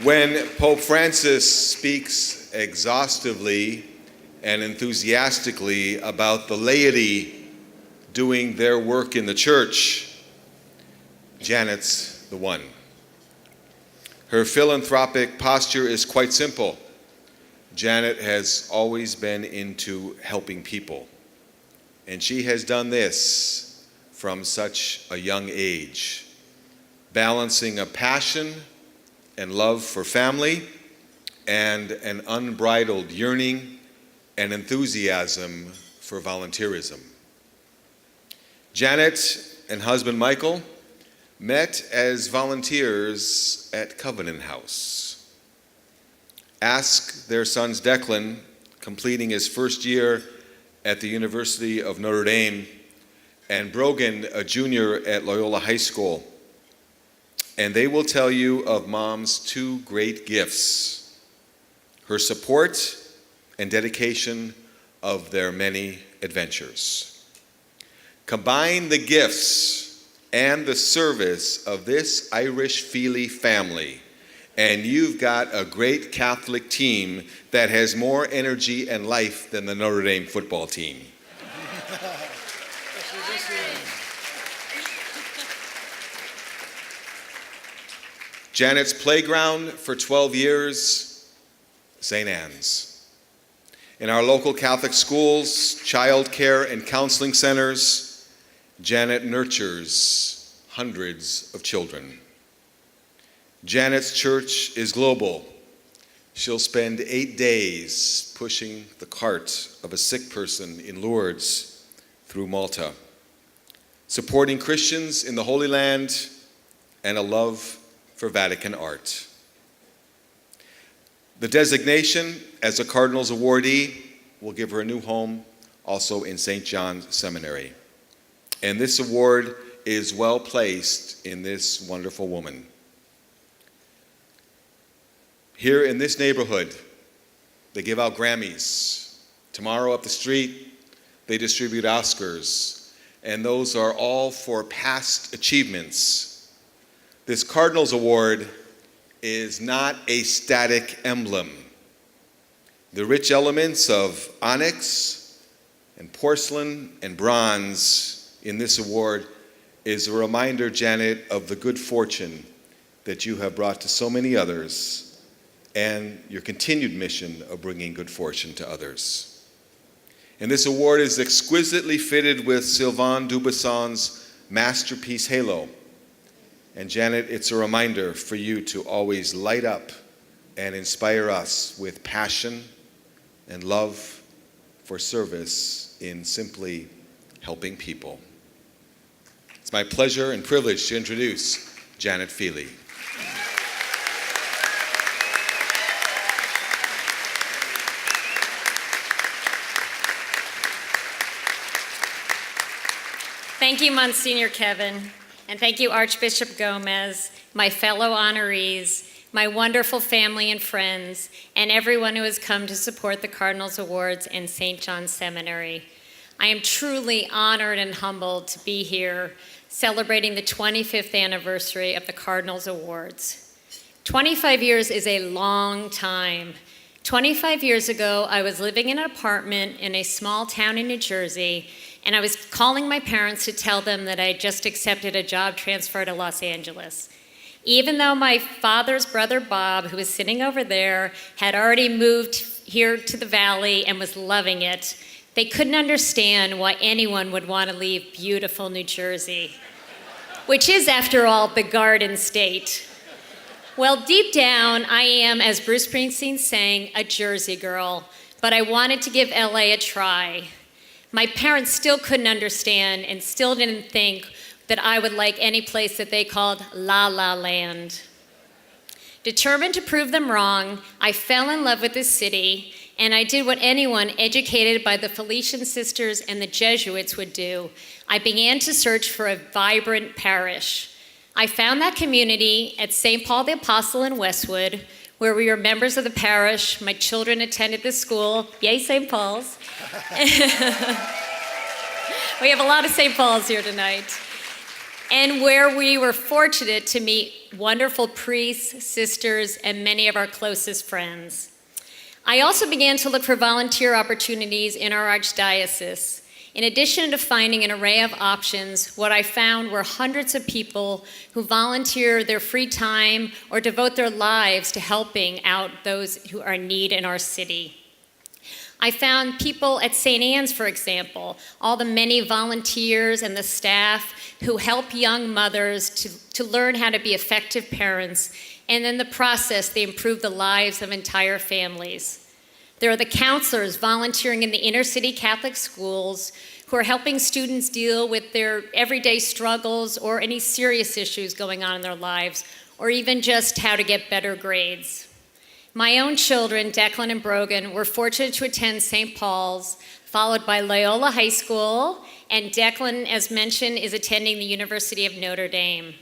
When Pope Francis speaks exhaustively and enthusiastically about the laity doing their work in the church, Janet's the one. Her philanthropic posture is quite simple. Janet has always been into helping people, and she has done this from such a young age, balancing a passion and love for family and an unbridled yearning and enthusiasm for volunteerism. Janet and husband Michael met as volunteers at Covenant House. Ask their sons Declan, completing his first year at the University of Notre Dame, and Brogan, a junior at Loyola High School, and they will tell you of Mom's two great gifts: her support and dedication of their many adventures. Combine the gifts and the service of this Irish Feeley family, and you've got a great Catholic team that has more energy and life than the Notre Dame football team. Janet's playground for 12 years, St. Anne's. In our local Catholic schools, child care and counseling centers, Janet nurtures hundreds of children. Janet's church is global. She'll spend 8 days pushing the cart of a sick person in Lourdes through Malta, supporting Christians in the Holy Land, and a love for Vatican art. The designation as a Cardinal's awardee will give her a new home also in St. John's Seminary. And this award is well placed in this wonderful woman. Here in this neighborhood, they give out Grammys. Tomorrow up the street, they distribute Oscars, and those are all for past achievements. This Cardinal's Award is not a static emblem. The rich elements of onyx and porcelain and bronze in this award is a reminder, Janet, of the good fortune that you have brought to so many others and your continued mission of bringing good fortune to others. And this award is exquisitely fitted with Sylvain Dubuisson's masterpiece Halo. And Janet, it's a reminder for you to always light up and inspire us with passion and love for service in simply helping people. It's my pleasure and privilege to introduce Janet Feeley. Thank you, Monsignor Kevin. And thank you, Archbishop Gomez, my fellow honorees, my wonderful family and friends, and everyone who has come to support the Cardinal's Awards and St. John's Seminary. I am truly honored and humbled to be here celebrating the 25th anniversary of the Cardinal's Awards. 25 years is a long time. 25 years ago, I was living in an apartment in a small town in New Jersey, and I was calling my parents to tell them that I had just accepted a job transfer to Los Angeles. Even though my father's brother Bob, who was sitting over there, had already moved here to the Valley and was loving it, they couldn't understand why anyone would want to leave beautiful New Jersey, which is, after all, the Garden State. Well, deep down, I am, as Bruce Springsteen sang, a Jersey girl, but I wanted to give LA a try. My parents still couldn't understand and still didn't think that I would like any place that they called La La Land. Determined to prove them wrong, I fell in love with this city, and I did what anyone educated by the Felician sisters and the Jesuits would do. I began to search for a vibrant parish. I found that community at St. Paul the Apostle in Westwood, where we were members of the parish. My children attended this school. Yay, St. Paul's. We have a lot of St. Paul's here tonight. and where we were fortunate to meet wonderful priests, sisters, and many of our closest friends. I also began to look for volunteer opportunities in our archdiocese. In addition to finding an array of options, what I found were hundreds of people who volunteer their free time or devote their lives to helping out those who are in need in our city. I found people at St. Anne's, for example, all the many volunteers and the staff who help young mothers to learn how to be effective parents, and in the process, they improve the lives of entire families. There are the counselors volunteering in the inner city Catholic schools who are helping students deal with their everyday struggles or any serious issues going on in their lives, or even just how to get better grades. My own children, Declan and Brogan, were fortunate to attend St. Paul's, followed by Loyola High School, and Declan, as mentioned, is attending the University of Notre Dame.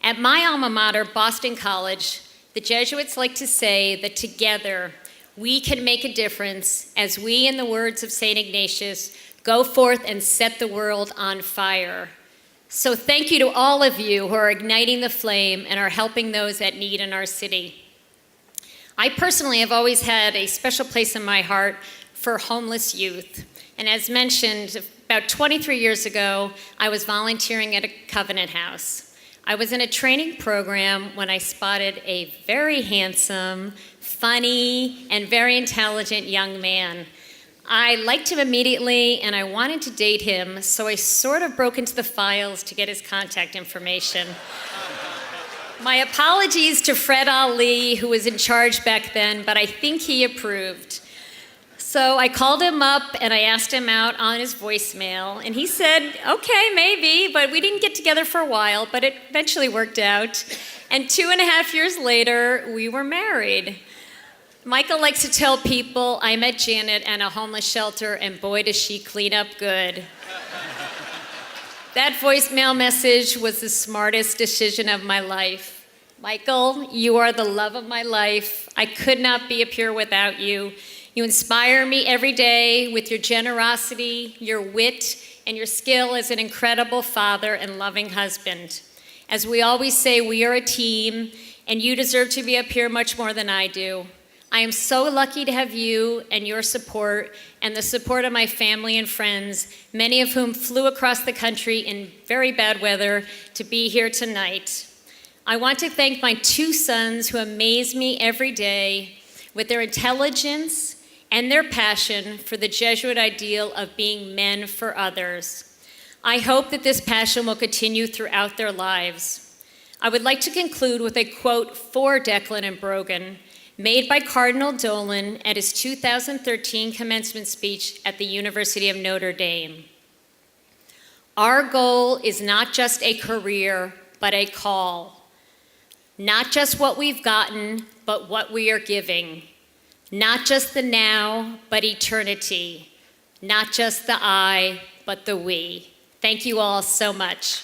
At my alma mater, Boston College, the Jesuits like to say that together we can make a difference as we, in the words of St. Ignatius, go forth and set the world on fire. So thank you to all of you who are igniting the flame and are helping those at need in our city. I personally have always had a special place in my heart for homeless youth. And as mentioned, about 23 years ago, I was volunteering at a Covenant House. I was in a training program when I spotted a very handsome, funny, and very intelligent young man. I liked him immediately, and I wanted to date him, so I sort of broke into the files to get his contact information. My apologies to Fred Ali, who was in charge back then, but I think he approved. So I called him up and I asked him out on his voicemail, and he said, okay, maybe, but we didn't get together for a while, but it eventually worked out. And 2.5 years later, we were married. Michael likes to tell people I met Janet at a homeless shelter, and boy, does she clean up good. That voicemail message was the smartest decision of my life. Michael, you are the love of my life. I could not be up here without you. You inspire me every day with your generosity, your wit, and your skill as an incredible father and loving husband. As we always say, we are a team, and you deserve to be up here much more than I do. I am so lucky to have you and your support and the support of my family and friends, many of whom flew across the country in very bad weather to be here tonight. I want to thank my 2 sons who amaze me every day with their intelligence and their passion for the Jesuit ideal of being men for others. I hope that this passion will continue throughout their lives. I would like to conclude with a quote for Declan and Brogan, made by Cardinal Dolan at his 2013 commencement speech at the University of Notre Dame. Our goal is not just a career, but a call. Not just what we've gotten, but what we are giving. Not just the now, but eternity. Not just the I, but the we. Thank you all so much.